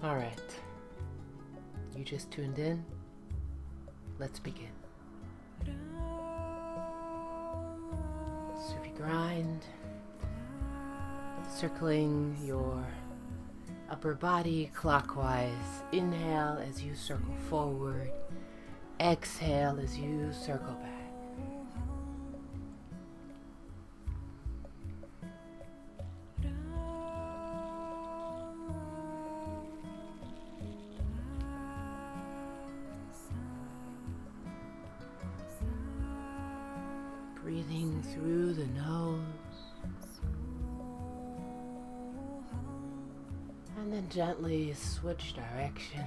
All right. You just tuned in. Let's begin. Sufi grind. Circling your upper body clockwise. Inhale as you circle forward. Exhale as you circle back. Breathing through the nose. And then gently switch directions.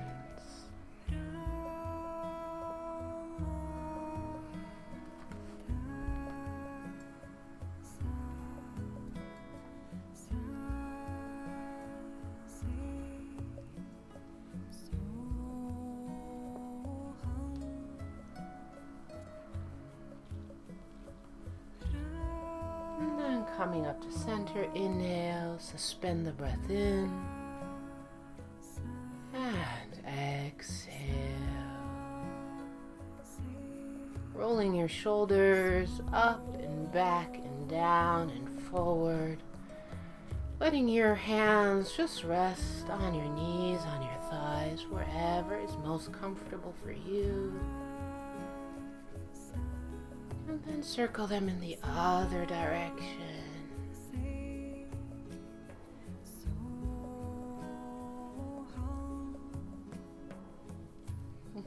And then coming up to center, inhale, suspend the breath in. And exhale. Rolling your shoulders up and back and down and forward. Letting your hands just rest on your knees, on your thighs, wherever is most comfortable for you. And then circle them in the other direction.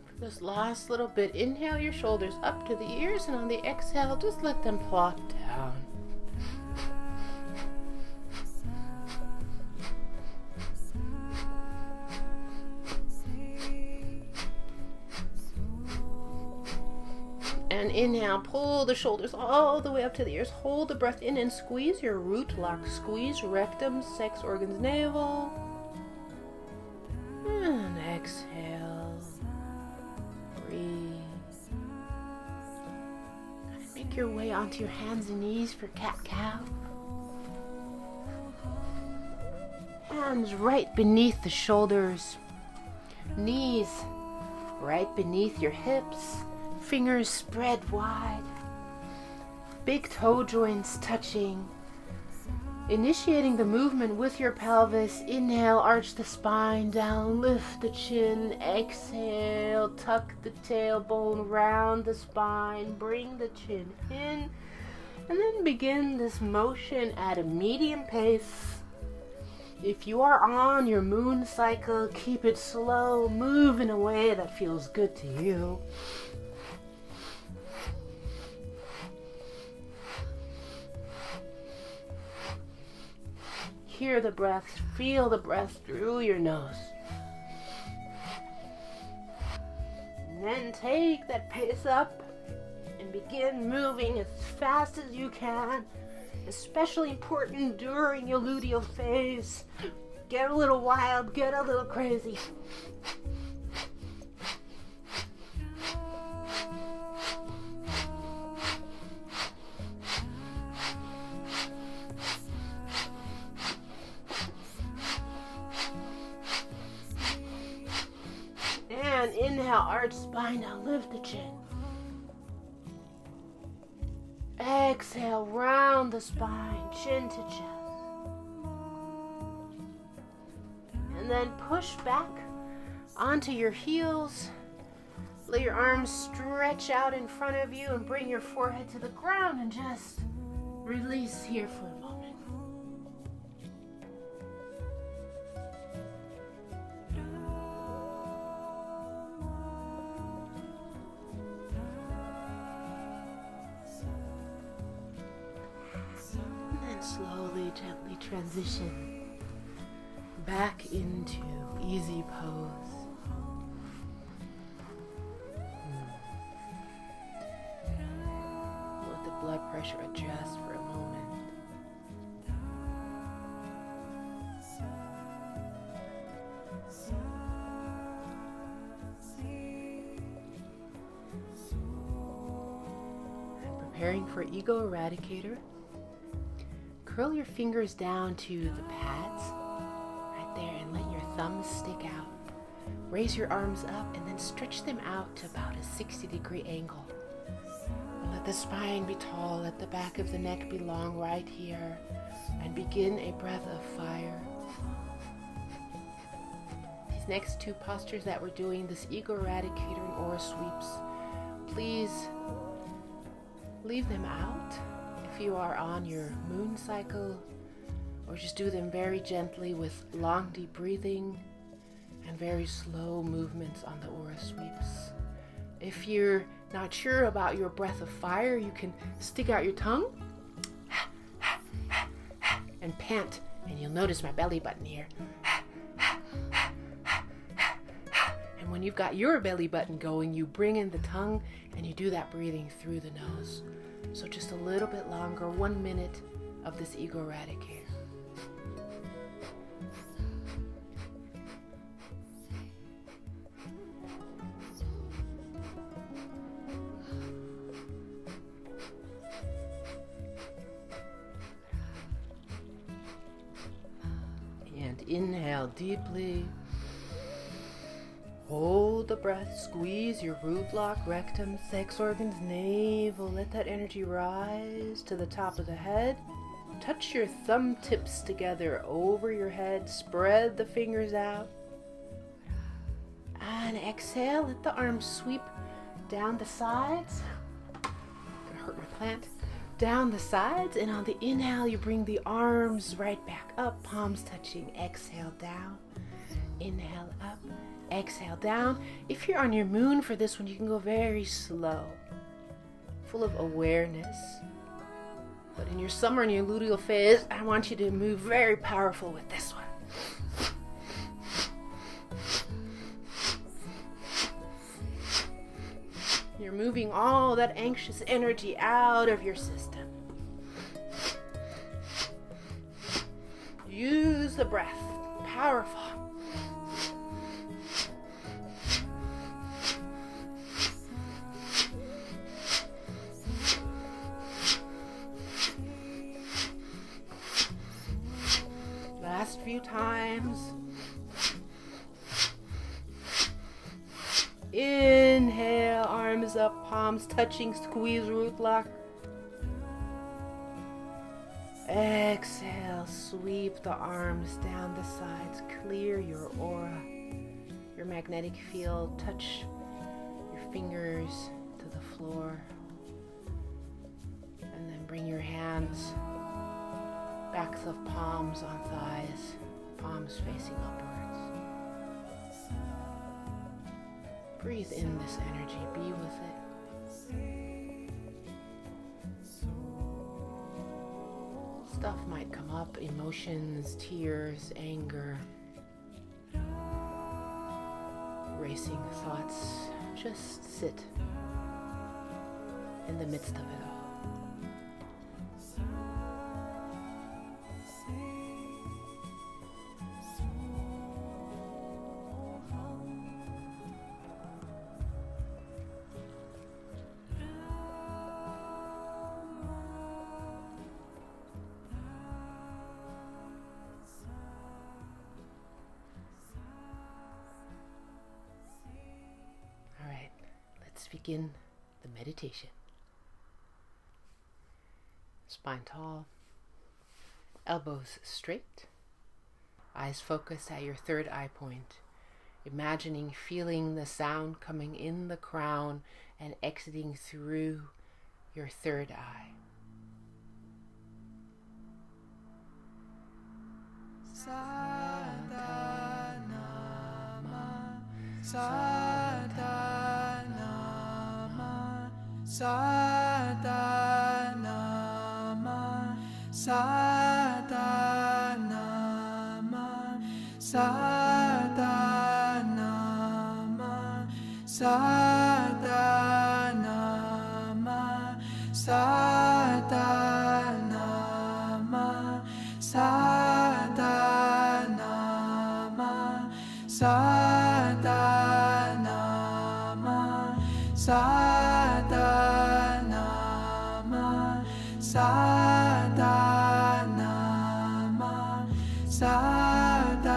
For this last little bit, inhale your shoulders up to the ears, and on the exhale, just let them plop down. And inhale, pull the shoulders all the way up to the ears. Hold the breath in and squeeze your root lock. Squeeze rectum, sex organs, navel. And exhale. Breathe. Make your way onto your hands and knees for cat-cow. Hands right beneath the shoulders. Knees right beneath your hips. Fingers spread wide. Big toe joints touching. Initiating the movement with your pelvis. Inhale, arch the spine down, lift the chin. Exhale, tuck the tailbone, round the spine, bring the chin in. And then begin this motion at a medium pace. If you are on your moon cycle, keep it slow. Move in a way that feels good to you. Hear the breath, feel the breath through your nose. And then take that pace up and begin moving as fast as you can. Especially important during your luteal phase. Get a little wild, get a little crazy. And inhale, arch spine down, lift the chin. Exhale, round the spine, chin to chest. And then push back onto your heels. Let your arms stretch out in front of you and bring your forehead to the ground and just release here for a moment. Slowly, gently transition back into easy pose. Let the blood pressure adjust for a moment. And preparing for Ego Eradicator. Curl your fingers down to the pads right there and let your thumbs stick out. Raise your arms up and then stretch them out to about a 60-degree angle. And let the spine be tall, let the back of the neck be long right here. And begin a breath of fire. These next two postures that we're doing, this ego eradicator and aura sweeps, please leave them out if you are on your moon cycle, or just do them very gently with long deep breathing and very slow movements on the aura sweeps. If you're not sure about your breath of fire, you can stick out your tongue and pant, and you'll notice my belly button here. And when you've got your belly button going, you bring in the tongue and you do that breathing through the nose. So just a little bit longer, 1 minute of this ego eradicator. And inhale deeply. Hold the breath, squeeze your root block, rectum, sex organs, navel. Let that energy rise to the top of the head. Touch your thumb tips together over your head. Spread the fingers out. And exhale, let the arms sweep down the sides. Gonna hurt my plant. Down the sides, and on the inhale, you bring the arms right back up, palms touching. Exhale down. Inhale up. Exhale down. If you're on your moon for this one, you can go very slow, full of awareness. But in your summer and your luteal phase, I want you to move very powerful with this one. You're moving all that anxious energy out of your system. Use the breath. Powerful. Last few times. Inhale, arms up, palms touching, squeeze root lock. Exhale, sweep the arms down the sides, clear your aura, your magnetic field, touch your fingers to the floor, and then bring your hands, backs of palms on thighs, palms facing upwards. Breathe in this energy, be with it. Stuff might come up, emotions, tears, anger, racing thoughts. Just sit in the midst of it all. Let's begin the meditation. Spine tall, elbows straight, eyes focused at your third eye point, imagining, feeling the sound coming in the crown and exiting through your third eye. Sadanama, Sadanama, Sadanama, Sadanama, Sadanama, Sadanama, Sadanama, Sadanama, Sadanama, Sadanama.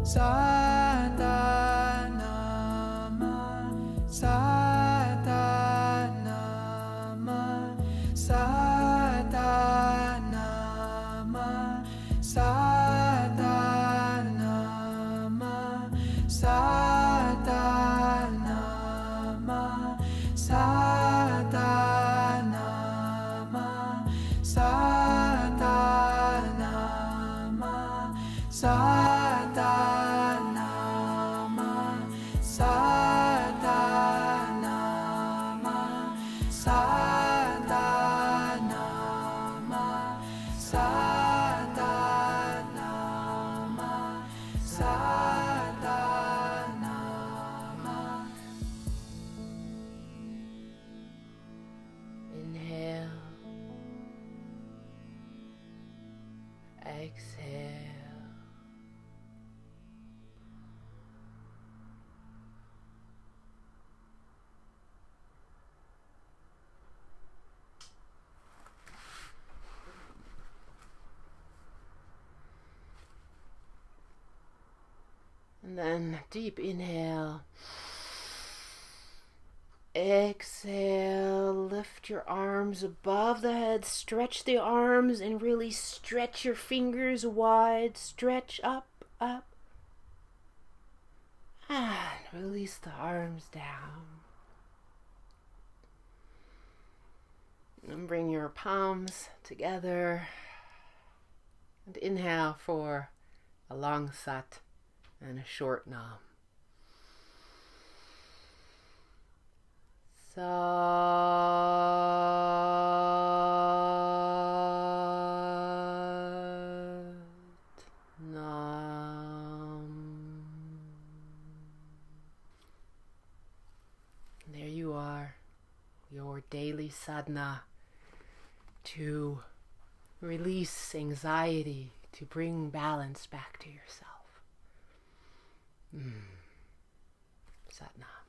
Sadanama, Sadanama, Sadanama, Sadanama, Sadanama, Sadanama, Sadanama, Sadanama, Sadanama, Sadanama, Sadanama, Sadanama. Inhale. Exhale. And then deep inhale. Exhale. Lift your arms above the head. Stretch the arms and really stretch your fingers wide. Stretch up, up. And release the arms down. And bring your palms together. And inhale for a long sat and a short nam. Sat Nam. There you are, your daily sadhana to release anxiety, to bring balance back to yourself. Sat Nam.